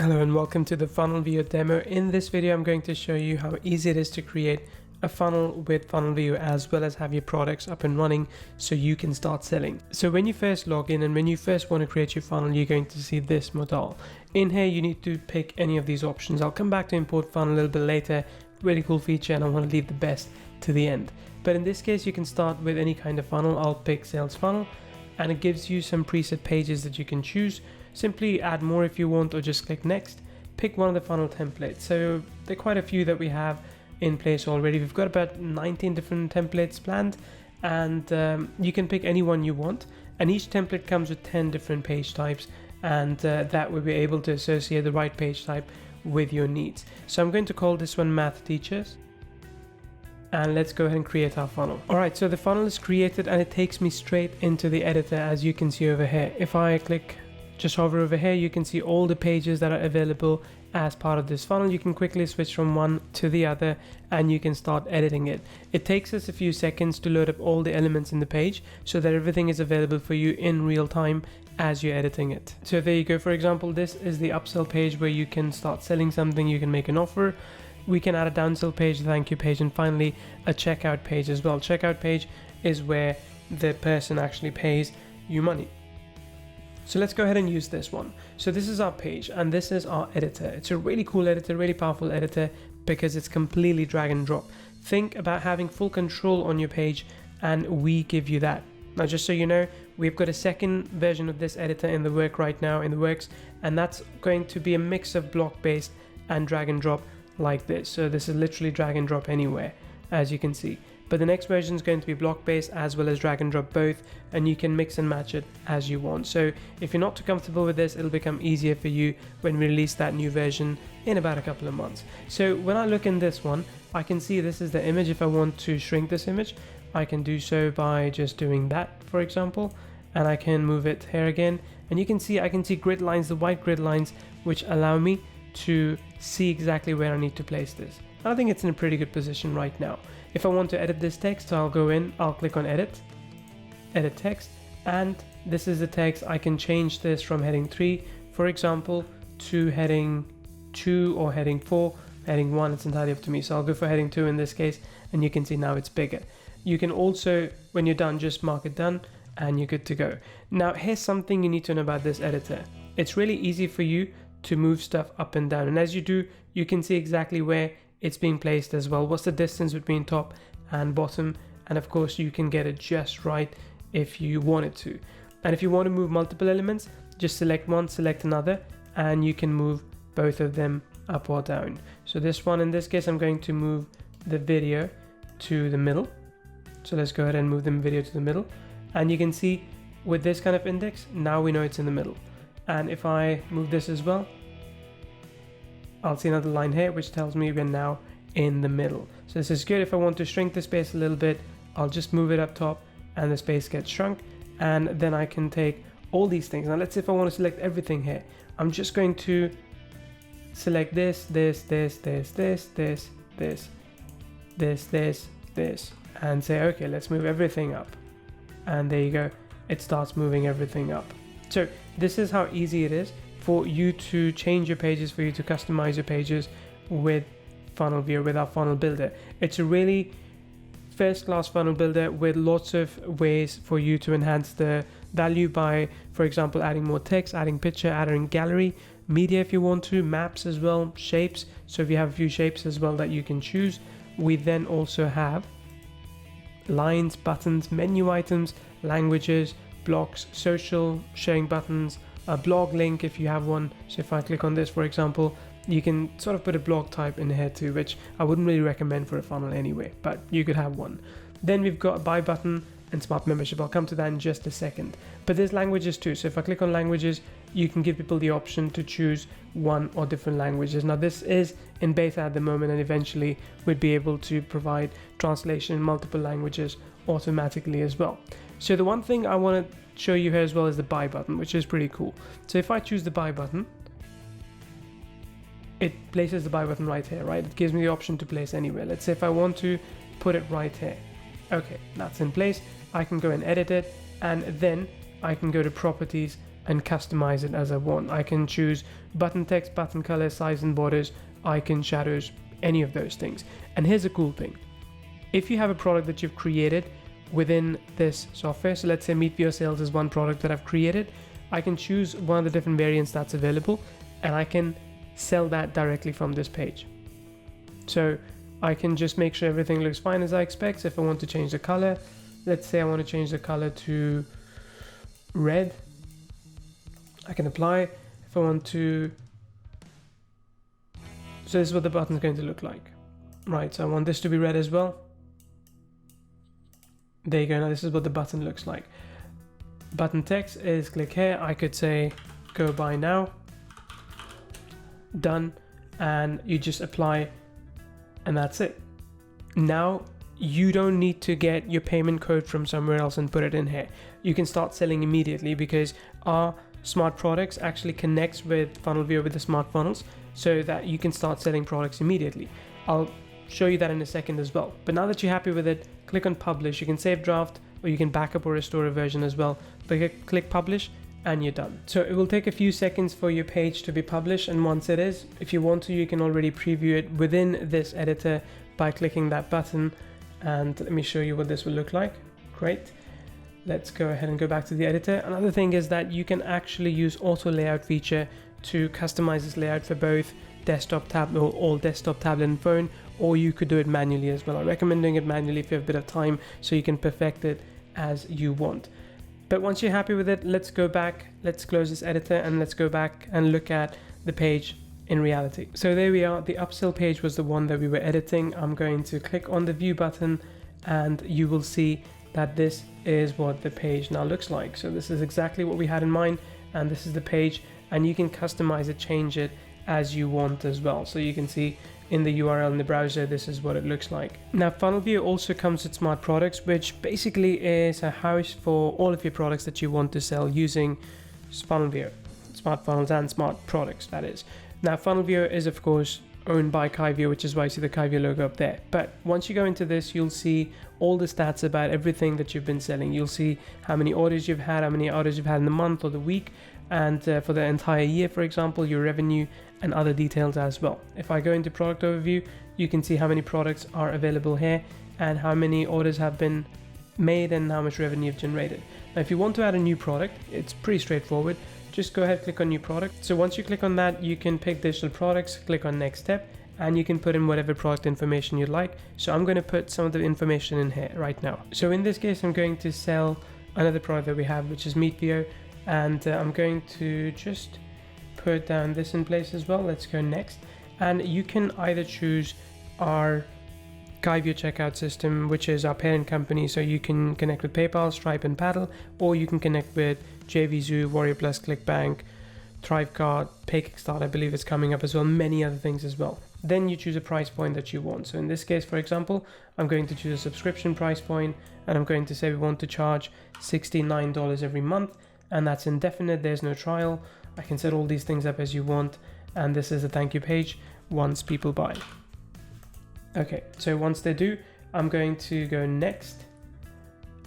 Hello and welcome to the Funnelvio demo. In this video, I'm going to show you how easy it is to create a funnel with Funnelvio as well as have your products up and running so you can start selling. So when you first log in and when you first want to create your funnel, you're going to see this modal. In here, you need to pick any of these options. I'll come back to import funnel a little bit later. Really cool feature, and I want to leave the best to the end. But in this case, you can start with any kind of funnel. I'll pick sales funnel, and it gives you some preset pages that you can choose. Simply add more if you want, or just click next. Pick one of the funnel templates. So there are quite a few that we have in place already. We've got about 19 different templates planned, and you can pick any one you want. And each template comes with 10 different page types, and that will be able to associate the right page type with your needs. So I'm going to call this one Math Teachers. And let's go ahead and create our funnel. All right, so the funnel is created and it takes me straight into the editor, as you can see over here. If I just hover over here, you can see all the pages that are available as part of this funnel. You can quickly switch from one to the other and you can start editing it. It takes us a few seconds to load up all the elements in the page so that everything is available for you in real time as you're editing it. So there you go. For example, this is the upsell page where you can start selling something. You can make an offer. We can add a downsell page, a thank you page, and finally a checkout page as well. Checkout page is where the person actually pays you money. So let's go ahead and use this one. So this is our page and this is our editor. It's a really cool editor, really powerful editor because it's completely drag and drop. Think about having full control on your page and we give you that. Now, just so you know, we've got a second version of this editor in the works, and that's going to be a mix of block based and drag and drop like this. So this is literally drag and drop anywhere, as you can see. But the next version is going to be block based as well as drag and drop both, and you can mix and match it as you want. So if you're not too comfortable with this, it'll become easier for you when we release that new version in about a couple of months. So when I look in this one, I can see this is the image. If I want to shrink this image, I can do so by just doing that, for example, and I can move it here again. And you can see, I can see grid lines, the white grid lines, which allow me to see exactly where I need to place this. I think it's in a pretty good position right now. If I want to edit this text, I'll go in, I'll click on edit text, and this is the text. I can change this from heading 3, for example, to heading 2 or heading 4, heading 1, it's entirely up to me. So I'll go for heading 2 in this case, and you can see now it's bigger. You can also, when you're done, just mark it done and you're good to go. Now, here's something you need to know about this editor. It's really easy for you to move stuff up and down, and as you do, you can see exactly where it's being placed as well. What's the distance between top and bottom? And of course, you can get it just right if you wanted to. And if you want to move multiple elements, just select one, select another, and you can move both of them up or down. So this one, in this case, I'm going to move the video to the middle. So let's go ahead and move the video to the middle. And you can see with this kind of index, now we know it's in the middle. And if I move this as well, I'll see another line here which tells me we're now in the middle. So this is good. If I want to shrink the space a little bit, I'll just move it up top and the space gets shrunk, and then I can take all these things. Now let's say if I want to select everything here, I'm just going to select this, and say okay, let's move everything up, and there you go, it starts moving everything up. So this is how easy it is for you to change your pages, for you to customize your pages with Funnelvio, with our funnel builder. It's a really first-class funnel builder with lots of ways for you to enhance the value by, for example, adding more text, adding picture, adding gallery, media if you want to, maps as well, shapes. So if you have a few shapes as well that you can choose. We then also have lines, buttons, menu items, languages, blocks, social, sharing buttons, a blog link if you have one. So if I click on this, for example, you can sort of put a blog type in here too, which I wouldn't really recommend for a funnel anyway, but you could have one. Then we've got a buy button and smart membership. I'll come to that in just a second. But there's languages too. So if I click on languages, you can give people the option to choose one or different languages. Now this is in beta at the moment, and eventually we'd be able to provide translation in multiple languages automatically as well. So the one thing I want to show you here as well is the buy button, which is pretty cool. So if I choose the buy button, it places the buy button right here, right? It gives me the option to place anywhere. Let's say if I want to put it right here. Okay, that's in place. I can go and edit it, and then I can go to properties and customize it as I want. I can choose button text, button color, size and borders, icon, shadows, any of those things. And here's a cool thing. If you have a product that you've created within this software, so let's say Meetvio Sales is one product that I've created, I can choose one of the different variants that's available and I can sell that directly from this page. So I can just make sure everything looks fine as I expect. So if I want to change the color, let's say I want to change the color to red, I can apply. If I want to, so this is what the button is going to look like. Right, so I want this to be red as well. There you go, now this is what the button looks like. Button text is click here. I could say go buy now, done, and you just apply and that's it. Now you don't need to get your payment code from somewhere else and put it in here. You can start selling immediately because our smart products actually connects with Funnelvio with the smart funnels so that you can start selling products immediately. I'll show you that in a second as well. But now that you're happy with it, click on publish. You can save draft or you can backup or restore a version as well. But click publish and you're done. So it will take a few seconds for your page to be published, and once it is, if you want to, you can already preview it within this editor by clicking that button. And let me show you what this will look like. Great. Let's go ahead and go back to the editor. Another thing is that you can actually use auto layout feature to customize this layout for both desktop, tab, or all desktop, tablet and phone, or you could do it manually as well. I recommend doing it manually if you have a bit of time so you can perfect it as you want. But once you're happy with it, let's go back, let's close this editor and let's go back and look at the page in reality. So there we are. The upsell page was the one that we were editing. I'm going to click on the view button and you will see that this is what the page now looks like. So this is exactly what we had in mind, and this is the page, and you can customize it, change it as you want as well. So you can see in the URL in the browser, this is what it looks like. Now Funnelvio also comes with smart products, which basically is a house for all of your products that you want to sell using Funnelvio, smart funnels and smart products, that is. Now Funnelvio is of course owned by Kyvio, which is why you see the Kyvio logo up there. But once you go into this, you'll see all the stats about everything that you've been selling. You'll see how many orders you've had, how many orders you've had in the month or the week, and for the entire year, for example, your revenue and other details as well. If I go into product overview, you can see how many products are available here and how many orders have been made and how much revenue you've generated. Now, if you want to add a new product, it's pretty straightforward. Just go ahead, click on new product. So once you click on that, you can pick digital products, click on next step, and you can put in whatever product information you'd like. So I'm going to put some of the information in here right now. So in this case, I'm going to sell another product that we have, which is Meetvio, and I'm going to just put down this in place as well. Let's go next. And you can either choose our Kyvio checkout system, which is our parent company, so you can connect with PayPal, Stripe and Paddle, or you can connect with jvzoo, Warrior Plus, ClickBank, Thrivecart, PayKickstart, I believe it's coming up as well, many other things as well. Then you choose a price point that you want. So in this case, for example, I'm going to choose a subscription price point, and I'm going to say we want to charge $69 every month, and that's indefinite, there's no trial. I can set all these things up as you want, and this is a thank you page once people buy. Okay, so once they do, I'm going to go next.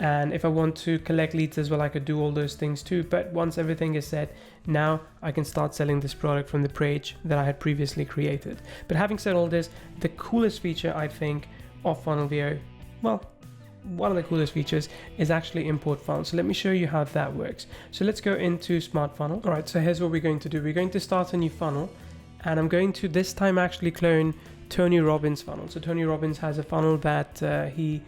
And if I want to collect leads as well, I could do all those things too. But once everything is set, now I can start selling this product from the page that I had previously created. But having said all this, the coolest feature I think of Funnelvio, well, one of the coolest features is actually import funnels. So let me show you how that works. So let's go into Smart Funnel. All right, so here's what we're going to do. We're going to start a new funnel, and I'm going to this time actually clone Tony Robbins' funnel. So Tony Robbins has a funnel that he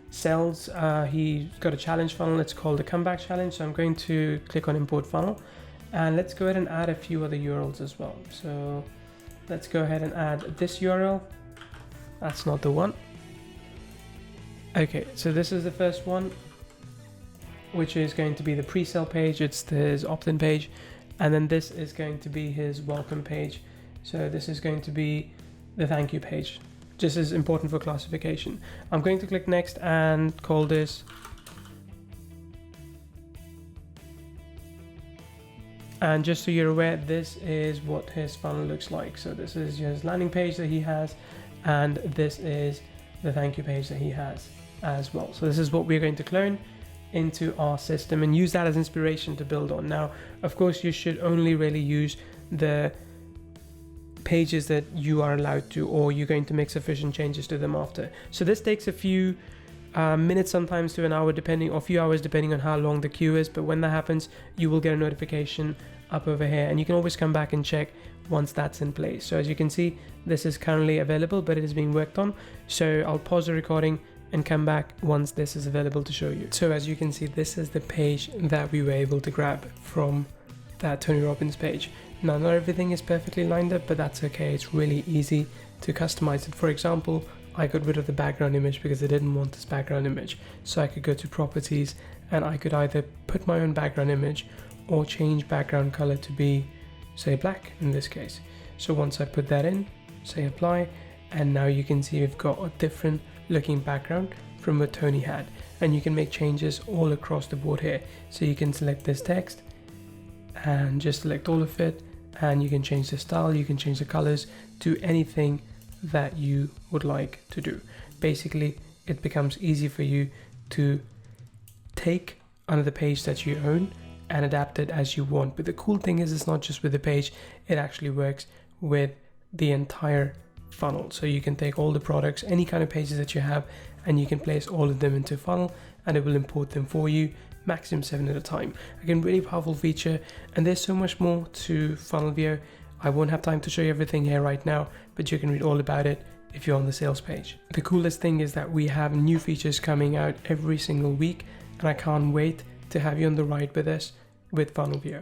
sells. He's got a challenge funnel. It's called the Comeback Challenge. So I'm going to click on Import Funnel, and let's go ahead and add a few other URLs as well. So let's go ahead and add this URL. That's not the one. Okay, so this is the first one, which is going to be the pre-sale page. It's his opt-in page, and then this is going to be his welcome page. So this is going to be the thank you page. This is important for classification. I'm going to click next and call this. And just so you're aware, this is what his funnel looks like. So this is his landing page that he has, and this is the thank you page that he has as well. So this is what we're going to clone, into our system and use that as inspiration to build on. Now, of course, you should only really use the pages that you are allowed to, or you're going to make sufficient changes to them after. So this takes a few minutes sometimes to an hour, depending, or a few hours depending on how long the queue is. But when that happens, you will get a notification up over here, and you can always come back and check once that's in place. So as you can see, this is currently available, but it is being worked on. So I'll pause the recording and come back once this is available to show you. So as you can see, this is the page that we were able to grab from that Tony Robbins page. Now, not everything is perfectly lined up, but that's okay. It's really easy to customize it. For example, I got rid of the background image because I didn't want this background image. So I could go to properties and I could either put my own background image or change background color to be, say, black in this case. So once I put that in, say apply, and now you can see we've got a different looking background from what Tony had. And you can make changes all across the board here. So you can select this text and just select all of it, and you can change the style, you can change the colors, do anything that you would like to do. Basically, it becomes easy for you to take another page that you own and adapt it as you want. But the cool thing is, it's not just with the page, it actually works with the entire funnel. So you can take all the products, any kind of pages that you have, and you can place all of them into a funnel, and it will import them for you, maximum 7 at a time. Again, really powerful feature, and there's so much more to Funnelvio. I won't have time to show you everything here right now, but you can read all about it if you're on the sales page. The coolest thing is that we have new features coming out every single week, and I can't wait to have you on the ride with us with Funnelvio.